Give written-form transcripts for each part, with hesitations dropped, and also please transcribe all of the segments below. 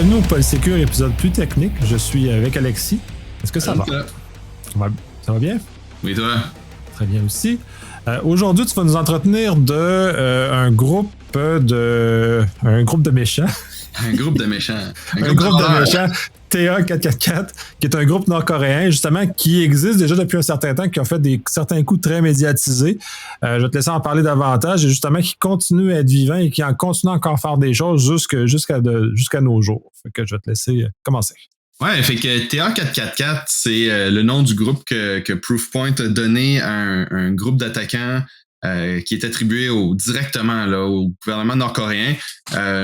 Bienvenue au Paul Sécure, épisode plus technique. Je suis avec Alexis. Est-ce que ça va? Ça va bien? Oui, toi? Très bien aussi. Aujourd'hui, tu vas nous entretenir de un groupe de méchants. Un groupe de méchants. Un groupe de méchants. TA444, qui est un groupe nord-coréen, justement, qui existe déjà depuis un certain temps, qui a fait certains coups très médiatisés. Je vais te laisser en parler davantage, et justement, qui continue à être vivant et qui en continue encore à faire des choses jusqu'à nos jours. Fait que je vais te laisser commencer. Ouais, fait que TA444, c'est le nom du groupe que Proofpoint a donné à un groupe d'attaquants qui est attribué directement là, au gouvernement nord-coréen.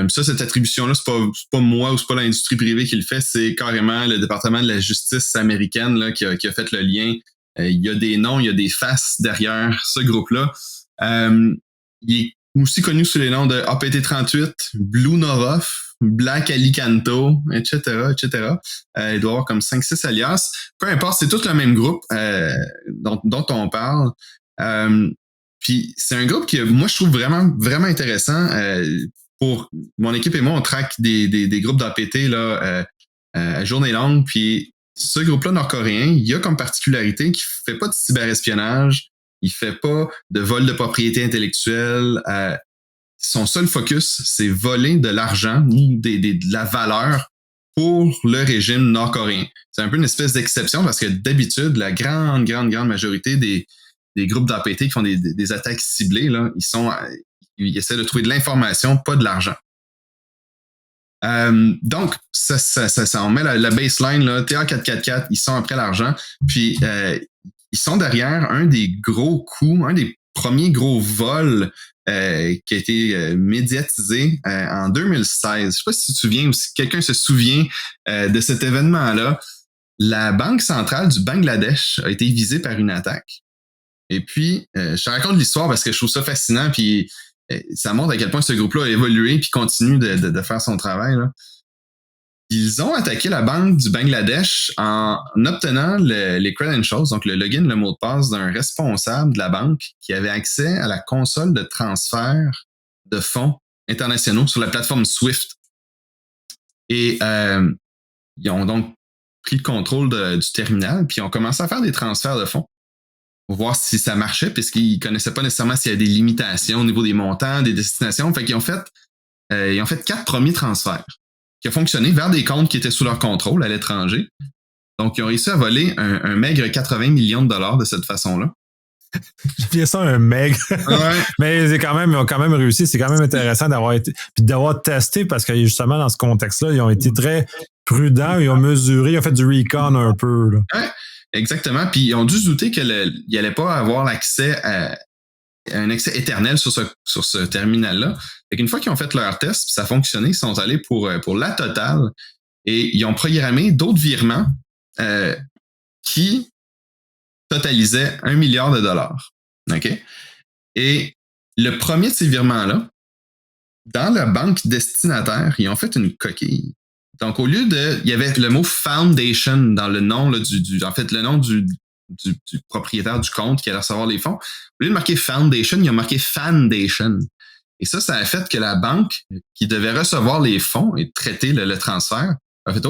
Cette attribution-là, c'est pas moi ou c'est pas l'industrie privée qui le fait, c'est carrément le département de la justice américaine là, qui a fait le lien. Il y a des noms, il y a des faces derrière ce groupe-là. Il est aussi connu sous les noms de APT38, Blue Norof, Black Alicanto, etc., etc. Il doit y avoir comme 5-6 alias. Peu importe, c'est tout le même groupe dont on parle. Puis c'est un groupe que moi je trouve vraiment, vraiment intéressant. Pour mon équipe et moi, on traque des groupes d'APT là, à journée longue. Puis ce groupe-là nord-coréen, il a comme particularité qu'il fait pas de cyberespionnage, il fait pas de vol de propriété intellectuelle. Son seul focus, c'est voler de l'argent ou de la valeur pour le régime nord-coréen. C'est un peu une espèce d'exception parce que d'habitude, la grande majorité des groupes d'APT qui font des attaques ciblées, là, ils essaient de trouver de l'information, pas de l'argent. Donc, ça on met la baseline, là, TA444, ils sont après l'argent, puis ils sont derrière un des gros coups, un des premiers gros vols qui a été médiatisé en 2016. Je sais pas si tu te souviens ou si quelqu'un se souvient de cet événement-là. La Banque centrale du Bangladesh a été visée par une attaque. Et puis, je te raconte l'histoire parce que je trouve ça fascinant, puis ça montre à quel point ce groupe-là a évolué puis continue de faire son travail, là. Ils ont attaqué la banque du Bangladesh en obtenant les credentials, donc le login, le mot de passe d'un responsable de la banque qui avait accès à la console de transfert de fonds internationaux sur la plateforme SWIFT. Et ils ont donc pris le contrôle du terminal puis ont commencé à faire des transferts de fonds pour voir si ça marchait, puisqu'ils connaissaient pas nécessairement s'il y a des limitations au niveau des montants, des destinations. Fait qu'ils ont fait 4 premiers transferts qui ont fonctionné vers des comptes qui étaient sous leur contrôle à l'étranger. Donc, ils ont réussi à voler un maigre 80 millions de dollars de cette façon-là. J'ai bien ça, un maigre. Ouais. Mais ils ont quand même réussi. C'est quand même intéressant d'avoir testé parce que justement, dans ce contexte-là, ils ont été très prudents, ils ont mesuré, ils ont fait du recon un peu, là. Ouais. Exactement. Puis ils ont dû se douter qu'il n'allait pas avoir l'accès à un accès éternel sur ce terminal-là. Fait qu'une fois qu'ils ont fait leur test, puis ça a fonctionné, ils sont allés pour la totale et ils ont programmé d'autres virements qui totalisaient 1 milliard de dollars. OK? Et le premier de ces virements-là, dans la banque destinataire, ils ont fait une coquille. Donc, au lieu il y avait le mot foundation dans le nom là, le nom du propriétaire du compte qui allait recevoir les fonds. Au lieu de marquer foundation, ils ont marqué fandation. Et ça a fait que la banque qui devait recevoir les fonds et traiter le transfert a fait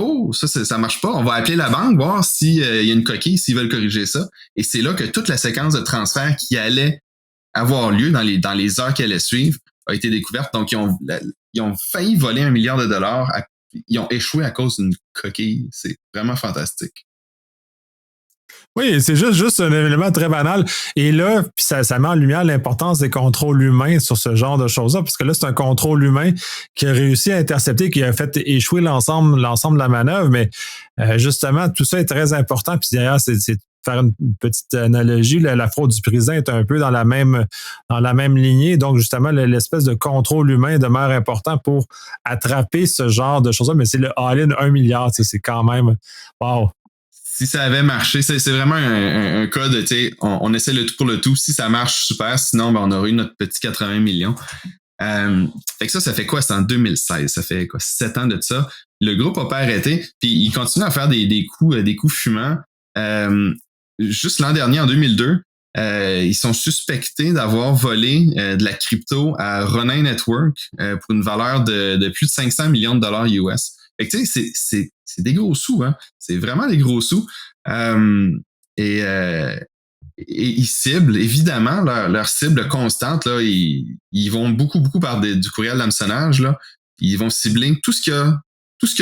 ça marche pas. On va appeler la banque, voir s'il y a une coquille, s'ils veulent corriger ça. Et c'est là que toute la séquence de transfert qui allait avoir lieu dans les heures qui allaient suivre a été découverte. Donc, ils ont failli voler 1 milliard de dollars. Ils ont échoué à cause d'une coquille. C'est vraiment fantastique. Oui, c'est juste un élément très banal. Et là, puis ça met en lumière l'importance des contrôles humains sur ce genre de choses-là, parce que là, c'est un contrôle humain qui a réussi à intercepter, qui a fait échouer l'ensemble de la manœuvre. Mais justement, tout ça est très important. Puis d'ailleurs, c'est faire une petite analogie, la fraude du président est un peu dans la même lignée. Donc, justement, l'espèce de contrôle humain demeure important pour attraper ce genre de choses-là. Mais c'est le all-in 1 milliard, c'est quand même... Wow! Si ça avait marché, c'est vraiment un cas de, tu sais, on essaie le tout pour le tout. Si ça marche, super. Sinon, on aurait eu notre petit 80 millions. Fait que ça fait quoi? C'est en 2016. Ça fait quoi? 7 ans de ça. Le groupe n'a pas arrêté. Puis il continue à faire des coups fumants. Juste l'an dernier, en 2002, ils sont suspectés d'avoir volé de la crypto à Ronin Network pour une valeur de plus de 500 millions de dollars US. Fait que tu sais, c'est des gros sous, hein. C'est vraiment des gros sous. Et ils ciblent, évidemment, leur cible constante, là, ils vont beaucoup par du courriel d'hameçonnage, là. Ils vont cibler tout ce qui a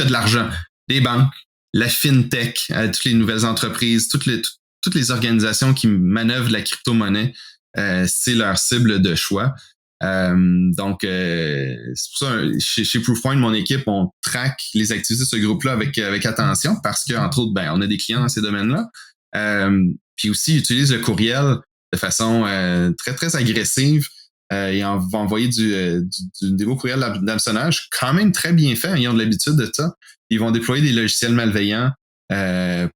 de l'argent. Les banques, la fintech, toutes les nouvelles entreprises, toutes les organisations qui manœuvrent la crypto-monnaie, c'est leur cible de choix. Donc, c'est pour ça, chez Proofpoint, mon équipe, on traque les activités de ce groupe-là avec attention parce qu'entre autres, on a des clients dans ces domaines-là. Puis aussi, ils utilisent le courriel de façon très, très agressive. Ils vont envoyer des beaux courriels d'hameçonnage quand même très bien fait. Ils ont de l'habitude de ça. Ils vont déployer des logiciels malveillants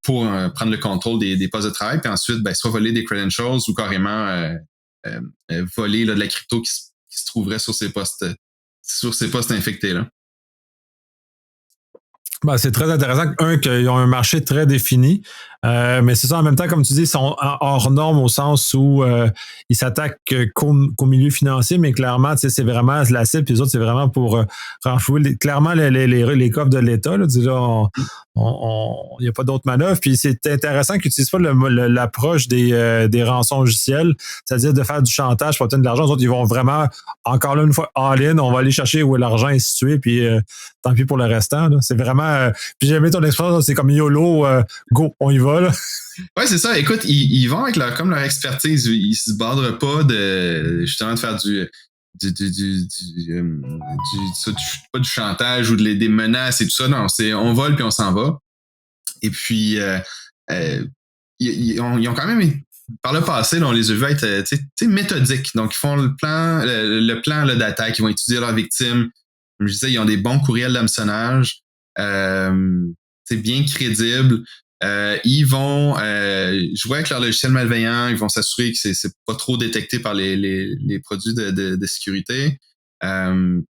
pour prendre le contrôle des postes de travail, puis ensuite, soit voler des credentials ou carrément voler là, de la crypto qui se trouverait sur ces postes infectés-là. C'est très intéressant, qu'ils ont un marché très défini, mais c'est ça, en même temps, comme tu dis, ils sont hors norme au sens où ils s'attaquent qu'au milieu financier, mais clairement, c'est vraiment la cible, puis les autres, c'est vraiment pour renflouer clairement les coffres de l'État. Il n'y a pas d'autre manœuvre. Puis c'est intéressant qu'ils n'utilisent pas l'approche des rançons logicielles, c'est-à-dire de faire du chantage pour obtenir de l'argent. Les autres, ils vont vraiment, encore là, une fois, all-in, on va aller chercher où l'argent est situé, puis tant pis pour le restant. Là. C'est vraiment... puis j'ai aimé ton expérience, c'est comme YOLO, go, on y va. Là. Ouais, c'est ça. Écoute, ils vont avec leur expertise. Ils se badrent pas justement de faire pas du chantage ou des menaces et tout ça. Non, on vole puis on s'en va. Et puis, ils ont quand même, par le passé, là, on les a vus être méthodiques. Donc, ils font le plan là, d'attaque. Ils vont étudier leurs victimes. Comme je disais, ils ont des bons courriels d'hameçonnage. C'est bien crédible. Ils vont jouer avec leur logiciel malveillant. Ils vont s'assurer que c'est pas trop détecté par les produits de sécurité.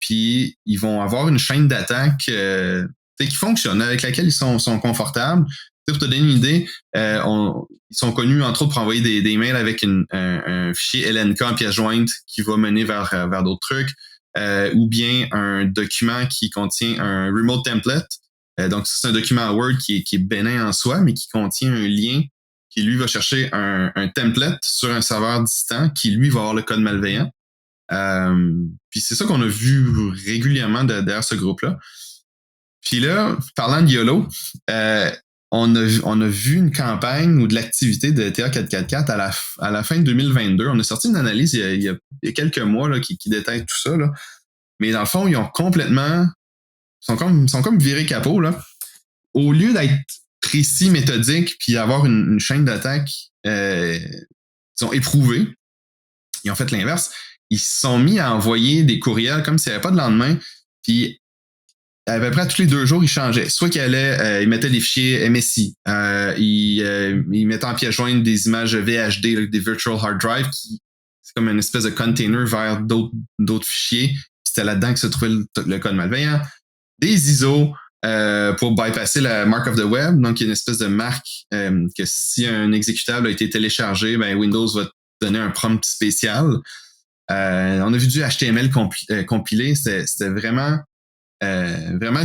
Puis ils vont avoir une chaîne d'attaque qui fonctionne, avec laquelle ils sont confortables. Pour te donner une idée, ils sont connus entre autres pour envoyer des emails avec un fichier LNK en pièce jointe qui va mener vers d'autres trucs, ou bien un document qui contient un remote template. Donc, c'est un document Word qui est bénin en soi, mais qui contient un lien qui, lui, va chercher un template sur un serveur distant qui, lui, va avoir le code malveillant. Puis c'est ça qu'on a vu régulièrement derrière ce groupe-là. Puis là, parlant de YOLO, on a vu une campagne ou de l'activité de TA444 à la fin de 2022. On a sorti une analyse il y a quelques mois là, qui détaille tout ça. Là. Mais dans le fond, ils ont complètement... Ils sont comme virés capot, là. Au lieu d'être précis, méthodiques, puis avoir une chaîne d'attaque disons, éprouvée, ils ont fait l'inverse. Ils se sont mis à envoyer des courriels comme s'il n'y avait pas de lendemain, puis à peu près tous les 2 jours, ils changeaient. Soit qu'ils ils mettaient des fichiers MSI, ils mettaient en pièce jointe des images VHD, là, des Virtual Hard Drive, qui c'est comme une espèce de container vers d'autres fichiers. Puis c'était là-dedans que se trouvait le code malveillant. Des ISO pour bypasser la mark of the web. Donc, il y a une espèce de marque que si un exécutable a été téléchargé, Windows va te donner un prompt spécial. On a vu du HTML compilé. C'était vraiment quasiment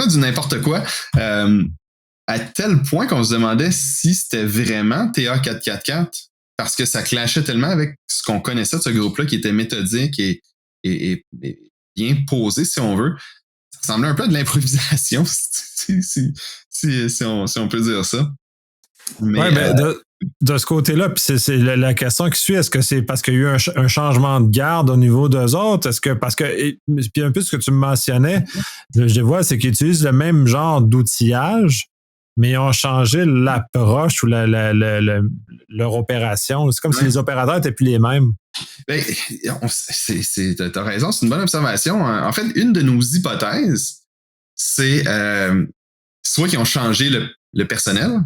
du n'importe quoi. À tel point qu'on se demandait si c'était vraiment TA444 parce que ça clashait tellement avec ce qu'on connaissait de ce groupe-là qui était méthodique et bien posé, si on veut. Ça ressemblait un peu à de l'improvisation, si on peut dire ça. Mais, de ce côté-là, puis c'est la question qui suit, est-ce que c'est parce qu'il y a eu un changement de garde au niveau d'eux autres? Est-ce que puis un peu ce que tu me mentionnais, je vois, c'est qu'ils utilisent le même genre d'outillage, mais ils ont changé l'approche ou leur opération. C'est comme si les opérateurs n'étaient plus les mêmes. T'as raison, c'est une bonne observation. En fait, une de nos hypothèses, c'est soit qu'ils ont changé le personnel.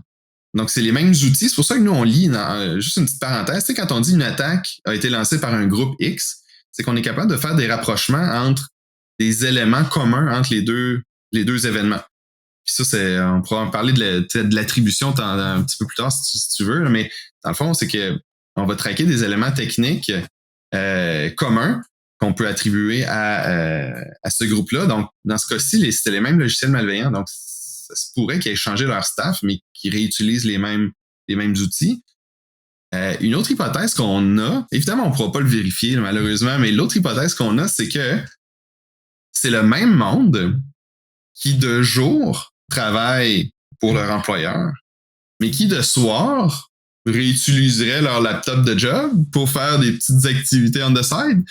Donc, c'est les mêmes outils. C'est pour ça que nous, on lit, juste une petite parenthèse, quand on dit une attaque a été lancée par un groupe X, c'est qu'on est capable de faire des rapprochements entre des éléments communs entre les deux événements. Puis ça, on pourra en parler de l'attribution un petit peu plus tard si tu veux, mais dans le fond, c'est que on va traquer des éléments techniques communs qu'on peut attribuer à ce groupe-là. Donc, dans ce cas-ci, c'était les mêmes logiciels malveillants. Donc, ça se pourrait qu'ils aient changé leur staff, mais qu'ils réutilisent les mêmes outils. Une autre hypothèse qu'on a, évidemment, on ne pourra pas le vérifier, malheureusement, mais l'autre hypothèse qu'on a, c'est que c'est le même monde qui, de jour, travaille pour leur employeur, mais qui, de soir, réutiliserait leur laptop de job pour faire des petites activités on the side,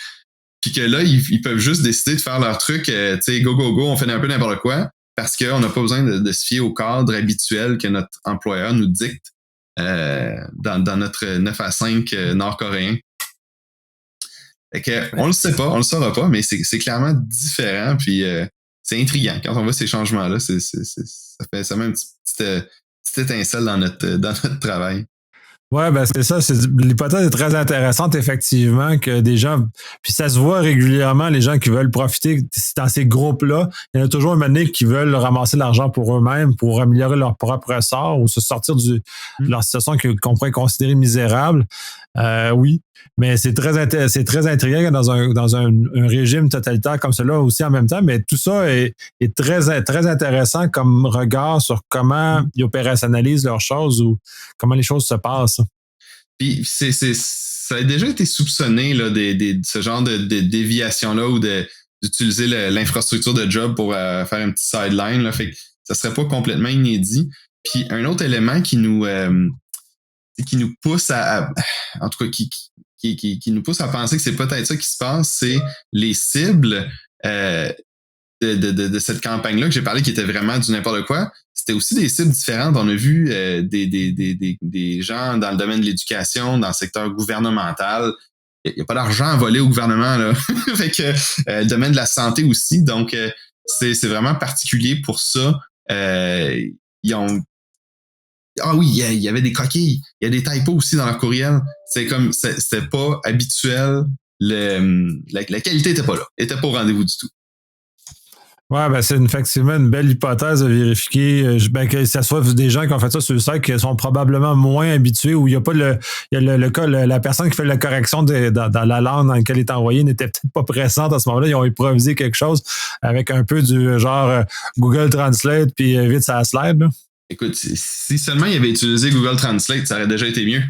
puis que là, ils peuvent juste décider de faire leur truc, tu sais, go, on fait un peu n'importe quoi, parce qu'on n'a pas besoin de se fier au cadre habituel que notre employeur nous dicte dans notre 9 à 5 nord-coréen. Fait que, on le sait pas, on le saura pas, mais c'est clairement différent, puis c'est intriguant. Quand on voit ces changements-là, ça met une petite étincelle dans notre travail. Ouais, ben c'est ça. L'hypothèse est très intéressante, effectivement, que des gens, puis ça se voit régulièrement, les gens qui veulent profiter dans ces groupes-là, il y en a toujours un moment donné qui veulent ramasser l'argent pour eux-mêmes, pour améliorer leur propre sort ou se sortir de leur situation qu'on pourrait considérer misérable. Oui, mais c'est très intriguant dans un régime totalitaire comme celui-là aussi en même temps, mais tout ça est très intéressant comme regard sur comment ils opérationnalisent leurs choses ou comment les choses se passent. Puis ça a déjà été soupçonné là, ce genre de déviation-là ou d'utiliser l'infrastructure de job pour faire un petit sideline. Là, fait que ça serait pas complètement inédit. Puis un autre élément qui nous pousse en tout cas, qui nous pousse à penser que c'est peut-être ça qui se passe, c'est les cibles de cette campagne-là que j'ai parlé qui était vraiment du n'importe quoi. C'était aussi des cibles différentes. On a vu des gens dans le domaine de l'éducation, dans le secteur gouvernemental. Il n'y a pas d'argent à voler au gouvernement, là. Fait que le domaine de la santé aussi. Donc, c'est vraiment particulier pour ça. Ils ont Ah oui, il y avait des coquilles. Il y a des typos aussi dans leur courriel. C'était pas habituel. La qualité était pas là. Elle était pas au rendez-vous du tout. Ouais, ben c'est effectivement une belle hypothèse de vérifier. Que ce soit des gens qui ont fait ça sur le site qui sont probablement moins habitués ou il y a pas la personne qui fait la correction dans la langue dans laquelle il est envoyé n'était peut-être pas présente à ce moment-là. Ils ont improvisé quelque chose avec un peu du genre Google Translate puis vite ça slide. Là. Écoute, si seulement ils avaient utilisé Google Translate, ça aurait déjà été mieux.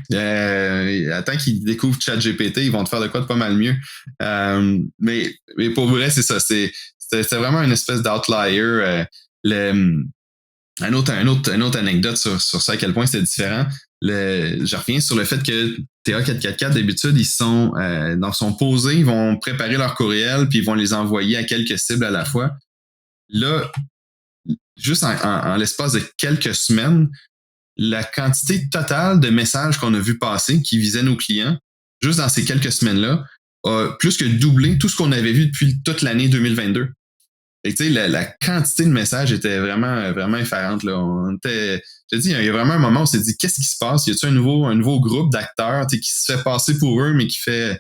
Attends qu'ils découvrent ChatGPT, ils vont te faire de quoi de pas mal mieux. Mais pour vrai, c'est ça. C'était vraiment une espèce d'outlier. Une autre anecdote sur ça, à quel point c'était différent. Je reviens sur le fait que TA444, d'habitude, ils sont posés, ils vont préparer leur courriel, puis ils vont les envoyer à quelques cibles à la fois. Là, juste en l'espace de quelques semaines, la quantité totale de messages qu'on a vu passer qui visaient nos clients, juste dans ces quelques semaines-là, a plus que doublé tout ce qu'on avait vu depuis toute l'année 2022. Et tu sais, la quantité de messages était vraiment, vraiment effarante. Là. Je te dis, il y a vraiment un moment où on s'est dit, qu'est-ce qui se passe? Y a-t-il un nouveau groupe d'acteurs qui se fait passer pour eux, mais qui fait...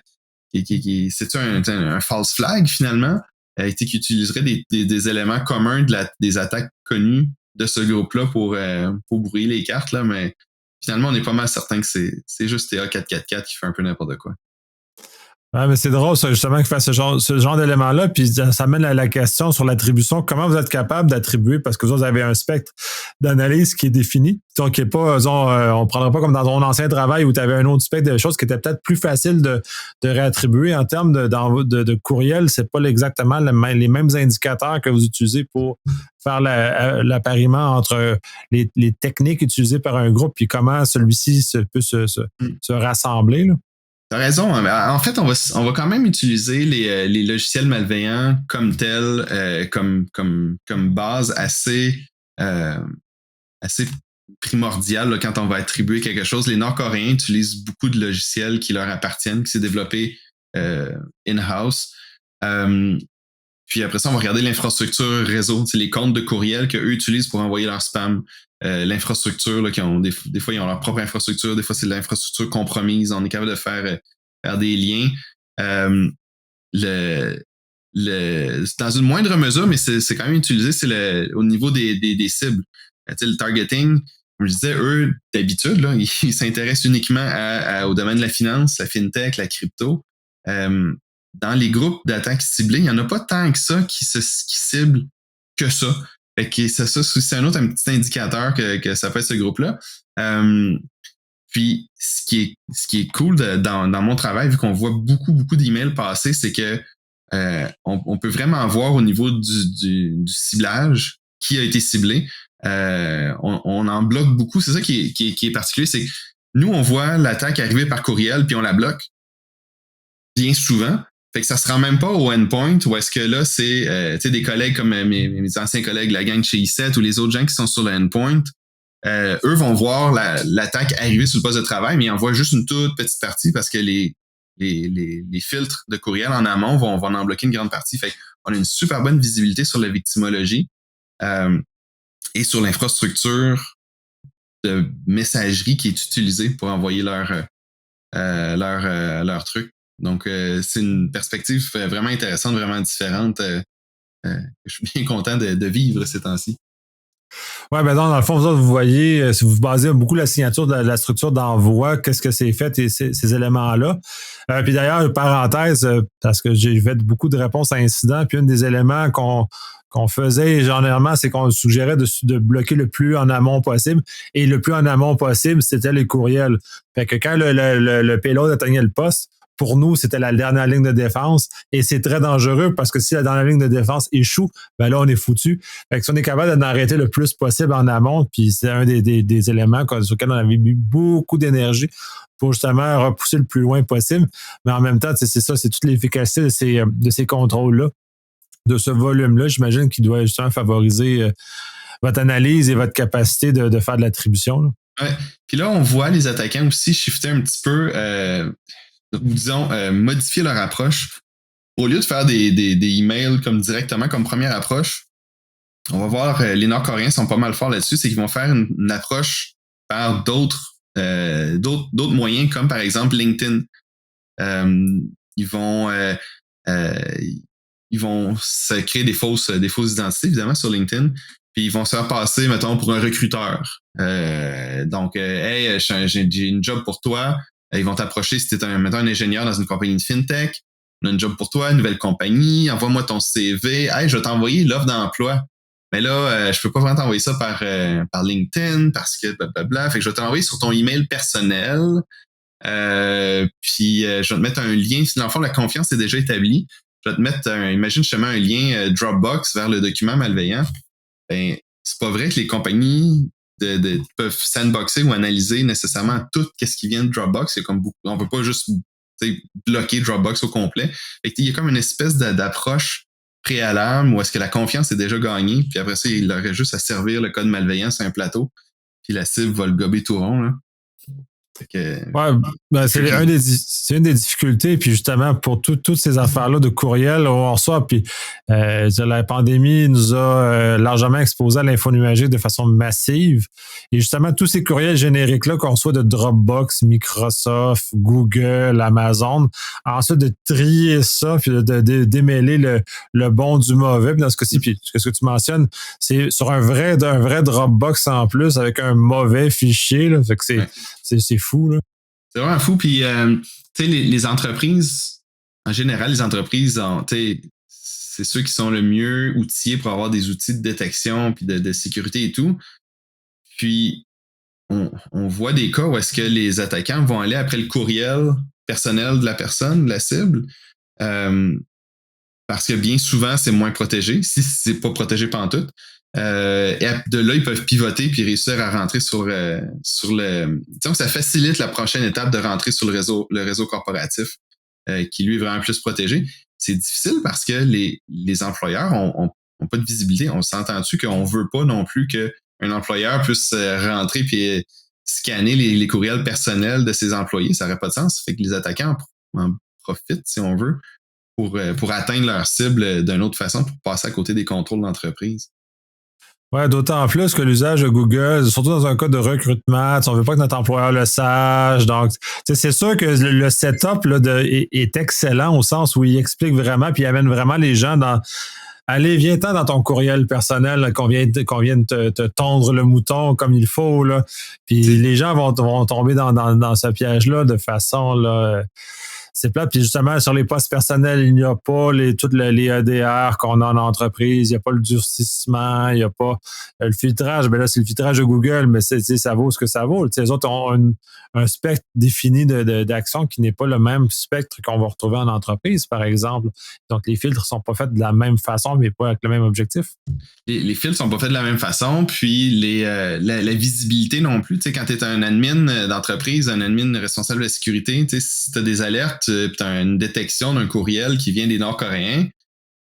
c'est-tu un false flag, finalement? Qui utiliserait des éléments communs des attaques connues de ce groupe-là pour brouiller les cartes, là, mais finalement, on est pas mal certain que c'est juste TA444 qui fait un peu n'importe quoi. Ouais, mais c'est drôle, ça, justement, qu'il fasse ce genre d'éléments-là, puis ça mène à la question sur l'attribution. Comment vous êtes capable d'attribuer, parce que vous avez un spectre d'analyse qui est défini, donc qui est pas, on ne prendra pas comme dans ton ancien travail où tu avais un autre spectre de choses qui était peut-être plus facile de réattribuer en termes de courriel. C'est pas exactement les mêmes indicateurs que vous utilisez pour faire l'appariement entre les techniques utilisées par un groupe puis comment celui-ci peut se rassembler, là. T'as raison. En fait, on va quand même utiliser les logiciels malveillants comme tels, comme base assez primordiale là, quand on va attribuer quelque chose. Les Nord-Coréens utilisent beaucoup de logiciels qui leur appartiennent, qui s'est développé in-house. Puis après ça, on va regarder l'infrastructure réseau, les comptes de courriel qu'eux utilisent pour envoyer leur spam. L'infrastructure, là, qui ont des fois, ils ont leur propre infrastructure, des fois, c'est de l'infrastructure compromise. On est capable de faire des liens. Dans une moindre mesure, mais c'est quand même utilisé, c'est au niveau des cibles. Le targeting, comme je disais, eux, d'habitude, là, ils s'intéressent uniquement au domaine de la finance, la fintech, la crypto. dans les groupes d'attaque ciblés, il n'y en a pas tant que ça qui ciblent que ça. Fait que c'est un petit indicateur que ça fait ce groupe-là. Puis, ce qui est cool dans mon travail, vu qu'on voit beaucoup d'emails passer, c'est que on peut vraiment voir au niveau du ciblage qui a été ciblé. On en bloque beaucoup. C'est ça qui est particulier, c'est que nous, on voit l'attaque arriver par courriel, puis on la bloque bien souvent. Fait que ça se rend même pas au endpoint, où est-ce que là, c'est des collègues comme mes anciens collègues, la gang de chez i7 ou les autres gens qui sont sur le endpoint, eux vont voir l'attaque arriver sur le poste de travail, mais ils en voient juste une toute petite partie parce que les filtres de courriel en amont vont en bloquer une grande partie. Fait qu'on a une super bonne visibilité sur la victimologie et sur l'infrastructure de messagerie qui est utilisée pour envoyer leur truc. Donc, c'est une perspective vraiment intéressante, vraiment différente. Je suis bien content de vivre ces temps-ci. Oui, ben dans le fond, vous voyez, si vous basez beaucoup la signature de la structure d'envoi, qu'est-ce que c'est fait et ces éléments-là. Puis d'ailleurs, parenthèse, parce que j'ai fait beaucoup de réponses à incidents, puis un des éléments qu'on faisait généralement, c'est qu'on suggérait de bloquer le plus en amont possible. Et le plus en amont possible, c'était les courriels. Fait que quand le payload atteignait le poste, pour nous, c'était la dernière ligne de défense et c'est très dangereux parce que si la dernière ligne de défense échoue, ben là, on est foutu. Fait que si on est capable d'en arrêter le plus possible en amont, puis c'est un des éléments sur lesquels on avait mis beaucoup d'énergie pour justement repousser le plus loin possible. Mais en même temps, c'est ça, c'est toute l'efficacité de ces contrôles-là, de ce volume-là, j'imagine qu'il doit justement favoriser votre analyse et votre capacité de faire de l'attribution. Là. Ouais. Puis là, on voit les attaquants aussi shifter un petit peu... ou disons, modifier leur approche. Au lieu de faire des emails comme directement comme première approche, on va voir, les Nord-Coréens sont pas mal forts là-dessus, c'est qu'ils vont faire une approche par d'autres moyens, comme par exemple LinkedIn. Ils vont se créer des fausses identités, évidemment, sur LinkedIn, puis ils vont se faire passer, mettons, pour un recruteur. Donc, hey, j'ai une job pour toi. Ils vont t'approcher si tu es un ingénieur dans une compagnie de fintech. On a une job pour toi, une nouvelle compagnie. Envoie-moi ton CV. Hey, je vais t'envoyer l'offre d'emploi. Mais là, je peux pas vraiment t'envoyer ça par LinkedIn parce que blablabla. Fait que je vais t'envoyer sur ton email personnel. Puis je vais te mettre un lien. Si dans le fond, la confiance est déjà établie, je vais te mettre imagine justement un lien Dropbox vers le document malveillant. Ben, c'est pas vrai que les compagnies peuvent sandboxer ou analyser nécessairement tout ce qui vient de Dropbox. C'est comme on peut pas juste bloquer Dropbox au complet. Fait qu'il y a comme une espèce d'approche préalable où est-ce que la confiance est déjà gagnée, puis après ça, il aurait juste à servir le code malveillant sur un plateau, puis la cible va le gober tout rond. Là. Ouais, ben c'est une des difficultés, puis justement, pour toutes ces affaires-là de courriel, on reçoit, puis la pandémie nous a largement exposé à l'info numérique de façon massive, et justement, tous ces courriels génériques-là qu'on reçoit de Dropbox, Microsoft, Google, Amazon, ensuite de trier ça, puis de démêler le bon du mauvais, puis dans ce cas-ci, puis ce que tu mentionnes, c'est sur un vrai Dropbox en plus, avec un mauvais fichier, là, fait que c'est fou, là. C'est vraiment fou. Puis, tu sais, les entreprises, en général, les entreprises, c'est ceux qui sont le mieux outillés pour avoir des outils de détection puis de sécurité et tout. Puis, on voit des cas où est-ce que les attaquants vont aller après le courriel personnel de la personne, de la cible, parce que bien souvent, c'est moins protégé, si c'est pas protégé pantoute. Et de là, ils peuvent pivoter puis réussir à rentrer sur le. Disons que ça facilite la prochaine étape de rentrer sur le réseau corporatif, qui lui est vraiment plus protégé. C'est difficile parce que les employeurs ont pas de visibilité. On s'entend-tu qu'on veut pas non plus qu'un employeur puisse rentrer puis scanner les courriels personnels de ses employés? Ça n'aurait pas de sens. Fait que les attaquants en profitent, si on veut, pour atteindre leur cible d'une autre façon, pour passer à côté des contrôles d'entreprise. Ouais, d'autant plus que l'usage de Google, surtout dans un cas de recrutement, on veut pas que notre employeur le sache. Donc, c'est sûr que le setup là, est excellent au sens où il explique vraiment puis il amène vraiment les gens dans. Allez, viens-t'en dans ton courriel personnel là, qu'on vienne te tondre le mouton comme il faut. Là. Puis les gens vont tomber dans ce piège-là de façon là, c'est plate. Puis justement, sur les postes personnels, il n'y a pas toutes les EDR qu'on a en entreprise, il n'y a pas le durcissement, il n'y a pas le filtrage. Ben là, c'est le filtrage de Google, mais ça vaut ce que ça vaut. Les autres ont un spectre défini d'actions qui n'est pas le même spectre qu'on va retrouver en entreprise, par exemple. Donc, les filtres ne sont pas faits de la même façon, mais pas avec le même objectif. Les filtres sont pas faits de la même façon, puis la visibilité non plus. Tu sais, quand tu es un admin d'entreprise, un admin responsable de la sécurité, tu sais, si tu as des alertes, puis tu as une détection d'un courriel qui vient des Nord-Coréens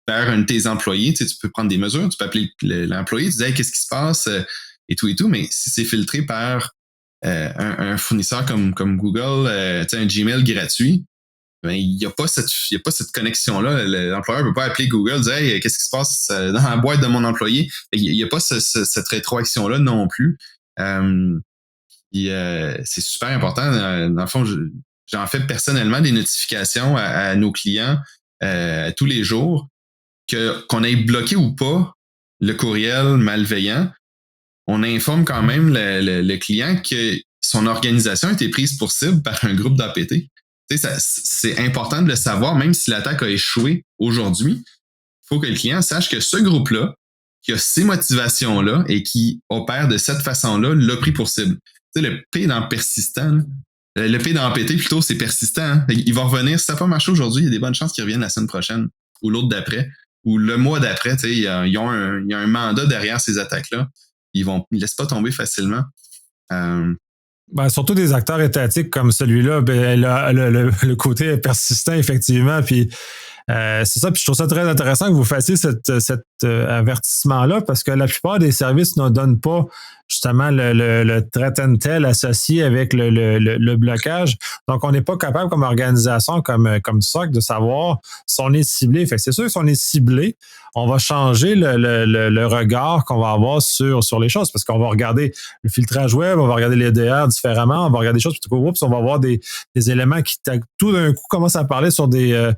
vers un de tes employés, tu sais, tu peux prendre des mesures, tu peux appeler l'employé, tu dis hey, qu'est-ce qui se passe et tout, mais si c'est filtré par un fournisseur comme Google, tu sais, un Gmail gratuit, ben, il n'y a pas cette connexion-là. L'employeur ne peut pas appeler Google et dire hey, qu'est-ce qui se passe dans la boîte de mon employé. Il n'y a pas cette rétroaction-là non plus. C'est super important. Dans le fond, j'en fais personnellement des notifications à nos clients tous les jours qu'on ait bloqué ou pas le courriel malveillant. On informe quand même le client que son organisation a été prise pour cible par un groupe d'APT. C'est important de le savoir, même si l'attaque a échoué aujourd'hui. Il faut que le client sache que ce groupe-là, qui a ces motivations-là et qui opère de cette façon-là, l'a pris pour cible. Tu sais, le P dans persistant, le P dans PT, plutôt, c'est persistant. Hein? Il va revenir. Si ça n'a pas marché aujourd'hui, il y a des bonnes chances qu'il revienne la semaine prochaine ou l'autre d'après ou le mois d'après. Tu sais, il y a un mandat derrière ces attaques-là. Ils ne laissent pas tomber facilement. Ben, surtout des acteurs étatiques comme celui-là, ben, le côté persistant, effectivement. Puis c'est ça. Puis je trouve ça très intéressant que vous fassiez cet avertissement-là parce que la plupart des services ne donnent pas justement le threat intel associé avec le blocage. Donc, on n'est pas capable comme organisation, comme SOC, de savoir si on est ciblé. Fait que c'est sûr que si on est ciblé, on va changer le regard qu'on va avoir sur les choses parce qu'on va regarder le filtrage web, on va regarder les DR différemment, on va regarder des choses, puis on va avoir des éléments qui tout d'un coup commencent à parler sur des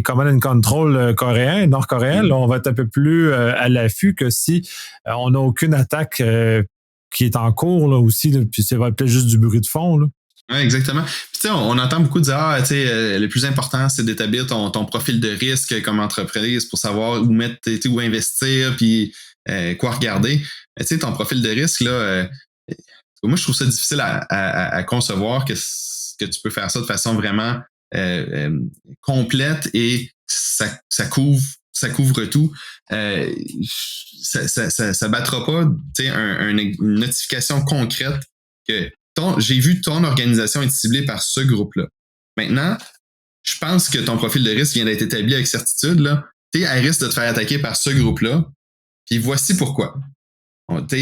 command and control coréens, nord-coréens. Là, on va être un peu plus à l'affût que si on n'a aucune attaque qui est en cours là, aussi, là, puis c'est peut-être juste du bruit de fond. Là. Oui, exactement. Puis, on entend beaucoup dire le plus important, c'est d'établir ton profil de risque comme entreprise pour savoir où mettre, où investir, puis quoi regarder. Ton profil de risque, là, moi, je trouve ça difficile à concevoir que tu peux faire ça de façon vraiment complète et ça couvre tout. Ça battra pas une notification concrète que j'ai vu ton organisation être ciblée par ce groupe-là. Maintenant, je pense que ton profil de risque vient d'être établi avec certitude. Tu es à risque de te faire attaquer par ce groupe-là. Puis voici pourquoi.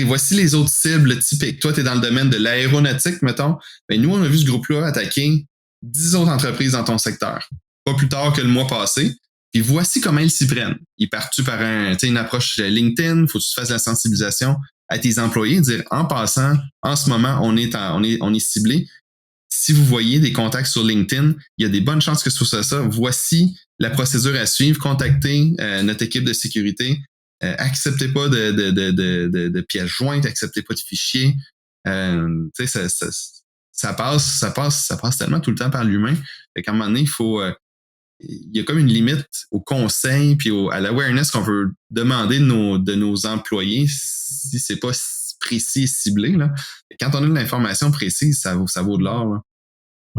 Voici les autres cibles typiques. Toi, tu es dans le domaine de l'aéronautique, mettons. Ben, nous, on a vu ce groupe-là attaquer 10 autres entreprises dans ton secteur. Pas plus tard que le mois passé. Puis voici comment ils s'y prennent. Ils partent par une approche LinkedIn. Faut que tu fasses la sensibilisation à tes employés, dire en passant, en ce moment, on est ciblé. Si vous voyez des contacts sur LinkedIn, il y a des bonnes chances que ce soit ça. Voici la procédure à suivre. Contactez notre équipe de sécurité. Acceptez pas de pièces jointes, acceptez pas de fichiers. Ça passe tellement tout le temps par l'humain. Fait qu'à un moment donné, il y a comme une limite au conseil puis à l'awareness qu'on veut demander de nos employés si c'est pas précis et ciblé. Là. Quand on a de l'information précise, ça vaut de l'or. Là.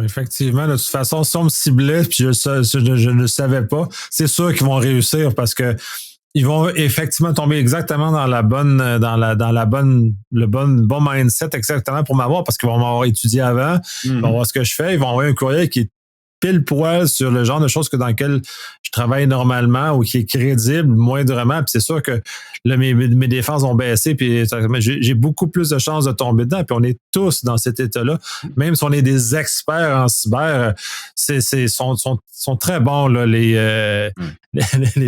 Effectivement, de toute façon, si on me ciblait puis je ne savais pas, c'est sûr qu'ils vont réussir parce que ils vont effectivement tomber exactement dans le bon mindset exactement pour m'avoir parce qu'ils vont m'avoir étudié avant, ils vont voir ce que je fais, ils vont envoyer un courriel qui est pile poil sur le genre de choses dans lequel je travaille normalement ou qui est crédible moindrement. Puis c'est sûr que là, mes défenses ont baissé puis j'ai beaucoup plus de chances de tomber dedans. Puis on est tous dans cet état-là. Même si on est des experts en cyber, sont très bons là, les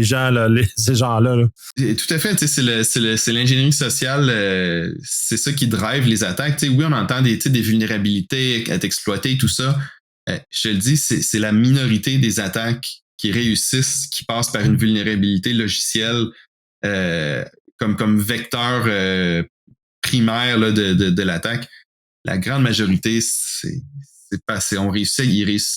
gens là, ces gens-là. Là. Tout à fait. C'est l'ingénierie sociale. C'est ça qui drive les attaques. Oui, on entend des vulnérabilités à être exploitées et tout ça. Je te le dis, c'est la minorité des attaques qui réussissent, qui passent par une vulnérabilité logicielle comme vecteur primaire là, de l'attaque. La grande majorité, c'est pas,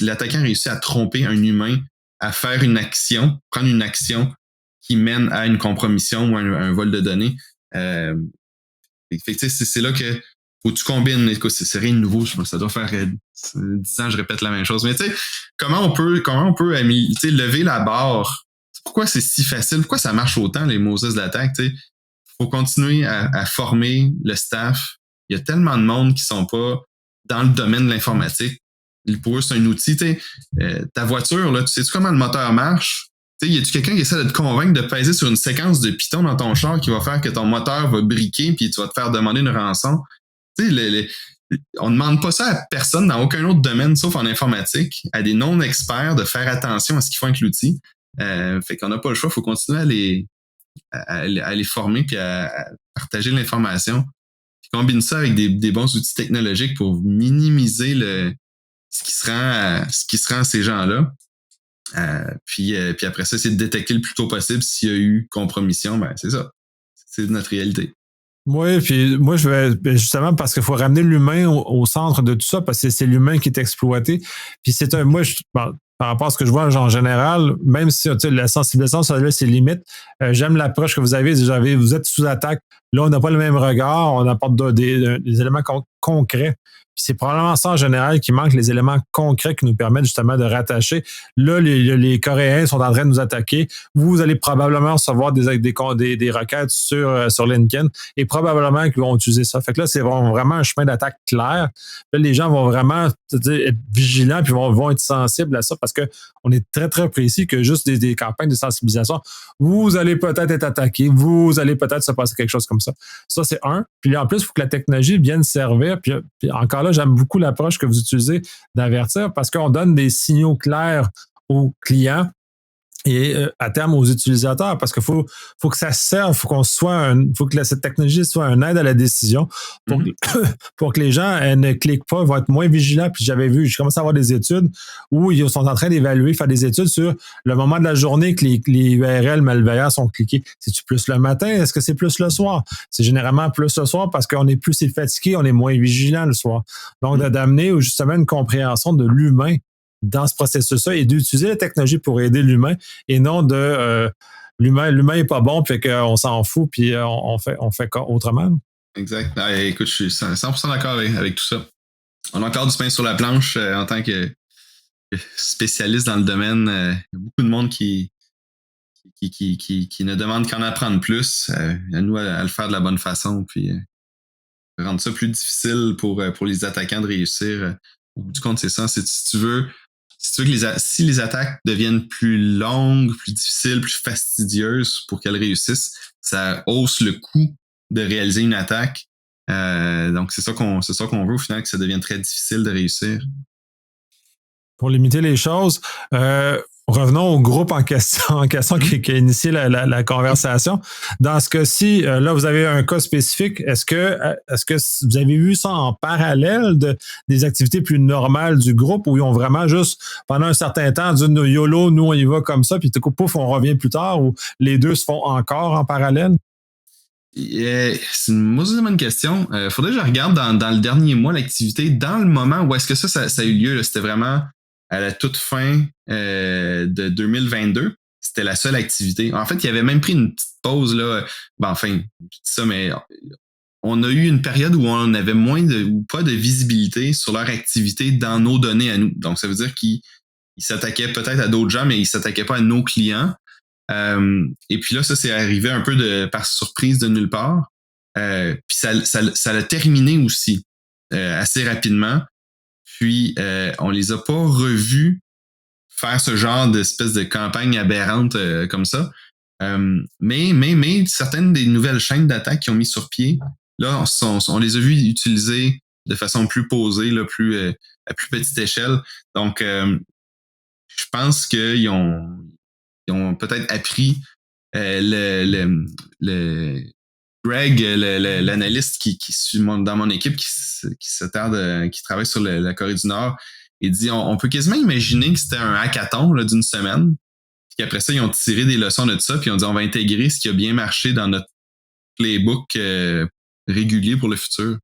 l'attaquant réussit à tromper un humain à faire une action, prendre une action qui mène à une compromission ou un vol de données. C'est là que faut que tu combines. Écoute, c'est rien de nouveau. Je pense que ça doit faire 10 ans, je répète la même chose. Mais tu sais, comment on peut lever la barre? Pourquoi c'est si facile? Pourquoi ça marche autant, les Moses d'attaque? Il faut continuer à former le staff. Il y a tellement de monde qui sont pas dans le domaine de l'informatique. Pour eux, c'est un outil. Ta voiture, là, tu sais comment le moteur marche? Y a-tu quelqu'un qui essaie de te convaincre de peser sur une séquence de Python dans ton char qui va faire que ton moteur va briquer puis tu vas te faire demander une rançon? On ne demande pas ça à personne dans aucun autre domaine sauf en informatique, à des non-experts de faire attention à ce qu'ils font avec l'outil. Fait qu'on n'a pas le choix, il faut continuer à les former puis à partager l'information. Puis combine ça avec des bons outils technologiques pour minimiser ce qui se rend à ces gens-là. Puis après ça, c'est de détecter le plus tôt possible s'il y a eu compromission. Ben, c'est ça. C'est notre réalité. Oui, puis moi, je vais justement parce qu'il faut ramener l'humain au centre de tout ça, parce que c'est l'humain qui est exploité. Puis par rapport à ce que je vois en général, même si la sensibilisation, ça a ses limites, j'aime l'approche que vous avez. Vous êtes sous attaque. Là, on n'a pas le même regard, on apporte des éléments concrets. Puis c'est probablement ça en général qui manque, les éléments concrets qui nous permettent justement de rattacher. Là, les Coréens sont en train de nous attaquer. Vous allez probablement recevoir des requêtes sur LinkedIn et probablement qu'ils vont utiliser ça. Fait que là, c'est vraiment un chemin d'attaque clair. Là, les gens vont vraiment être vigilants puis vont être sensibles à ça parce qu'on est très, très précis que juste des campagnes de sensibilisation, vous allez peut-être être attaqué, vous allez peut-être se passer quelque chose comme ça. Ça, c'est un. Puis en plus, il faut que la technologie vienne servir. Puis encore là, j'aime beaucoup l'approche que vous utilisez d'avertir parce qu'on donne des signaux clairs aux clients et à terme aux utilisateurs parce qu'il faut que ça serve, faut que cette technologie soit un aide à la décision pour que les gens ne cliquent pas, vont être moins vigilants. Puis j'ai commencé à avoir des études où ils sont en train d'évaluer, faire des études sur le moment de la journée que les URL malveillants sont cliqués. C'est-tu plus le matin? Est-ce que c'est plus le soir? C'est généralement plus le soir parce qu'on est plus fatigué, on est moins vigilant le soir. Donc, d'amener justement une compréhension de l'humain dans ce processus-là et d'utiliser la technologie pour aider l'humain et non de l'humain est pas bon puis qu'on s'en fout puis on fait autrement. Exact. Écoute, je suis 100% d'accord avec tout ça. On a encore du pain sur la planche en tant que spécialiste dans le domaine. Il y a beaucoup de monde qui ne demande qu'en apprendre plus. À nous à le faire de la bonne façon puis rendre ça plus difficile pour les attaquants de réussir. Au bout du compte, c'est ça. Si tu veux que si les attaques deviennent plus longues, plus difficiles, plus fastidieuses pour qu'elles réussissent, ça hausse le coût de réaliser une attaque. Donc, c'est ça qu'on veut au final, que ça devienne très difficile de réussir. Pour limiter les choses, revenons au groupe en question qui a initié la conversation. Dans ce cas-ci, là, vous avez un cas spécifique. Est-ce que vous avez vu ça en parallèle des activités plus normales du groupe où ils ont vraiment juste, pendant un certain temps, dit YOLO, nous, on y va comme ça, puis tout coup, pouf, on revient plus tard, ou les deux se font encore en parallèle? C'est une bonne question. Faudrait que je regarde dans le dernier mois l'activité, dans le moment où est-ce que ça a eu lieu. Là, c'était vraiment à la toute fin de 2022. C'était la seule activité. En fait, il avait même pris une petite pause là. Je dis ça, mais on a eu une période où on avait ou pas de visibilité sur leur activité dans nos données à nous. Donc, ça veut dire qu'ils s'attaquaient peut-être à d'autres gens, mais ils s'attaquaient pas à nos clients. Et puis là, ça c'est arrivé un peu par surprise de nulle part. Puis ça l'a terminé aussi assez rapidement. Puis on les a pas revus faire ce genre d'espèce de campagne aberrante comme ça. Mais certaines des nouvelles chaînes d'attaque qui ont mis sur pied, là, on les a vus utiliser de façon plus posée, là, à plus petite échelle. Donc, je pense qu'ils ont peut-être appris le Greg, l'analyste qui dans mon équipe, qui travaille sur la Corée du Nord, il dit on peut quasiment imaginer que c'était un hackathon là, d'une semaine, puis qu'après ça, ils ont tiré des leçons de ça, puis ils ont dit on va intégrer ce qui a bien marché dans notre playbook régulier pour le futur.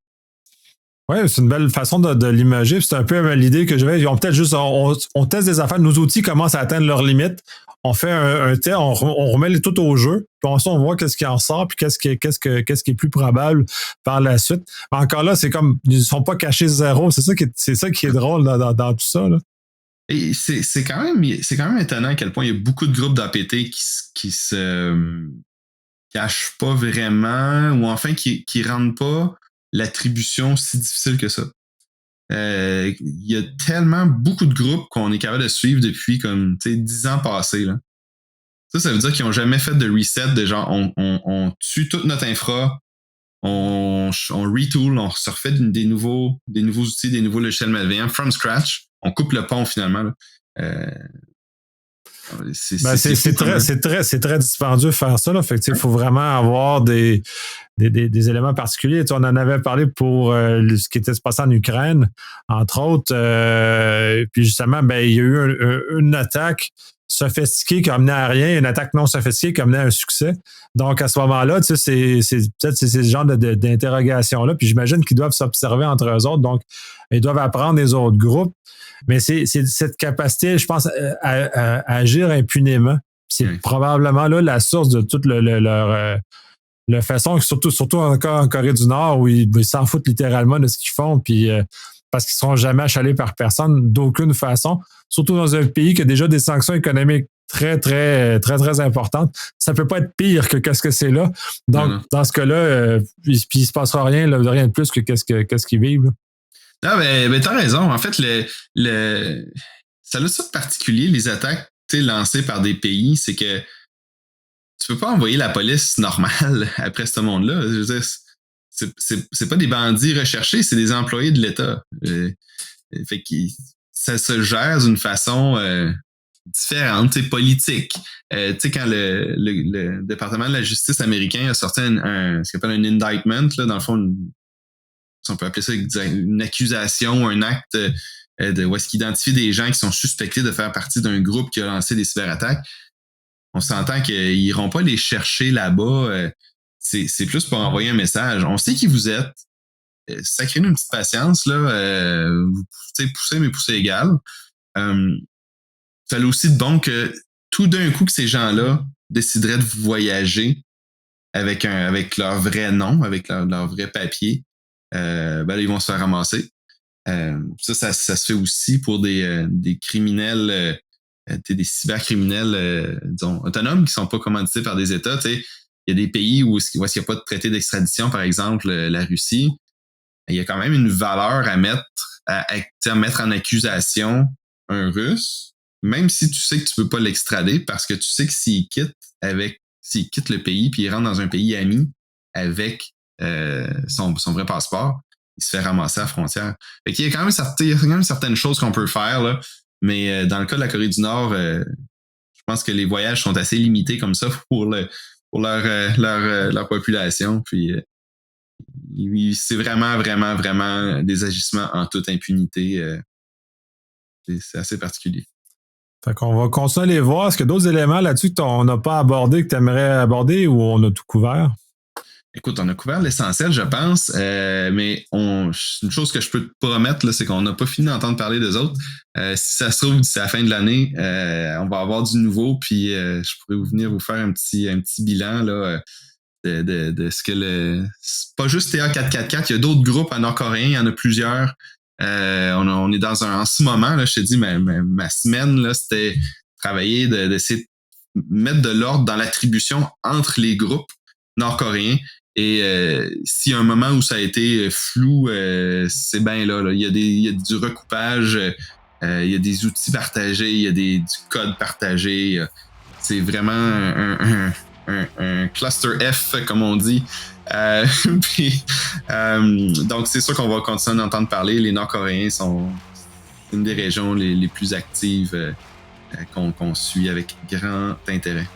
Oui, c'est une belle façon de l'imager. C'est un peu l'idée que j'avais. On peut-être juste, on teste des affaires, nos outils commencent à atteindre leurs limites. On fait un test, on remet tout au jeu, puis ensuite on voit qu'est-ce qui en sort, puis qu'est-ce qui est plus probable par la suite. Encore là, c'est comme ils ne sont pas cachés zéro. C'est ça qui est drôle dans tout ça, là. Et c'est quand même étonnant à quel point il y a beaucoup de groupes d'APT qui se cachent pas vraiment, ou enfin qui rendent pas l'attribution si difficile que ça. Il y a tellement beaucoup de groupes qu'on est capable de suivre depuis comme 10 ans passés. Là. Ça veut dire qu'ils n'ont jamais fait de reset, de genre on tue toute notre infra, on retool, on se refait des nouveaux outils, des nouveaux logiciels malveillants from scratch. On coupe le pont finalement. Là. C'est très dispendieux de faire ça. Là. Fait que, il faut vraiment avoir des éléments particuliers. On en avait parlé pour ce qui était se passé en Ukraine, entre autres. Puis justement, il y a eu une attaque sophistiquée qui a amené à rien, une attaque non sophistiquée qui a amené à un succès. Donc, à ce moment-là, c'est ce genre d'interrogation-là. Puis j'imagine qu'ils doivent s'observer entre eux autres. Donc, ils doivent apprendre des autres groupes. Mais c'est cette capacité, je pense, à agir impunément. C'est probablement là la source de toute leur façon, surtout encore en Corée du Nord, où ils s'en foutent littéralement de ce qu'ils font, puis parce qu'ils ne seront jamais achalés par personne, d'aucune façon. Surtout dans un pays qui a déjà des sanctions économiques très, très, très, très importantes. Ça ne peut pas être pire que qu'est-ce que c'est là. Donc, dans ce cas-là, il ne se passera rien de plus que qu'est-ce qu'ils vivent, là. Ah ben t'as raison. En fait, ça a ça de particulier, les attaques lancées par des pays, c'est que tu peux pas envoyer la police normale après ce monde-là. Je veux dire, c'est pas des bandits recherchés, c'est des employés de l'État. Fait que ça se gère d'une façon différente, politique. Quand le département de la justice américain a sorti ce qu'on appelle un indictment, là, dans le fond, on peut appeler ça une accusation ou un acte où est-ce qu'il identifie des gens qui sont suspectés de faire partie d'un groupe qui a lancé des cyberattaques. On s'entend qu'ils n'iront pas les chercher là-bas. C'est plus pour envoyer un message. On sait qui vous êtes. Sacrez-nous une petite patience. Là. Vous poussez, mais poussez égal. Ça a aussi de bon que tout d'un coup que ces gens-là décideraient de voyager avec leur vrai nom, avec leur vrai papier. Là, ils vont se faire ramasser. Ça se fait aussi pour des criminels, des cybercriminels, disons, autonomes qui sont pas commandités par des États. Il y a des pays où il n'y a pas de traité d'extradition, par exemple, la Russie. Il y a quand même une valeur à mettre en accusation un Russe, même si tu sais que tu peux pas l'extrader, parce que tu sais que s'il quitte le pays puis il rentre dans un pays ami avec son vrai passeport, il se fait ramasser à la frontière. Fait qu'il y a quand même certaines choses qu'on peut faire, là, mais dans le cas de la Corée du Nord, je pense que les voyages sont assez limités comme ça pour leur population. Puis c'est vraiment, vraiment, vraiment des agissements en toute impunité. C'est assez particulier. Fait qu'on va continuer à les voir. Est-ce qu'il y a d'autres éléments là-dessus qu'on n'a pas abordé, que tu aimerais aborder, ou on a tout couvert? Écoute, on a couvert l'essentiel, je pense, mais une chose que je peux te promettre, là, c'est qu'on n'a pas fini d'entendre parler d'eux autres. Si ça se trouve, d'ici la fin de l'année, on va avoir du nouveau, puis je pourrais venir vous faire un petit bilan là, de ce que c'est pas juste TA444, il y a d'autres groupes nord-coréens, il y en a plusieurs. On est en ce moment, là, je te dis, ma semaine, là, c'était travailler, d'essayer de mettre de l'ordre dans l'attribution entre les groupes nord-coréens. Et s'il y a un moment où ça a été flou, c'est bien là. Il y a du recoupage, il y a des outils partagés, il y a du code partagé. C'est vraiment un cluster F, comme on dit. Puis, donc, c'est sûr qu'on va continuer d'entendre parler. Les Nord-Coréens sont une des régions les plus actives qu'on suit avec grand intérêt.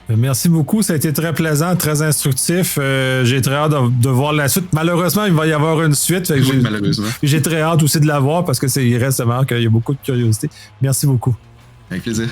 Merci beaucoup, ça a été très plaisant, très instructif. J'ai très hâte de voir la suite. Malheureusement, il va y avoir une suite. Malheureusement. J'ai très hâte aussi de la voir parce que il reste vraiment qu'il y a beaucoup de curiosité. Merci beaucoup. Avec plaisir.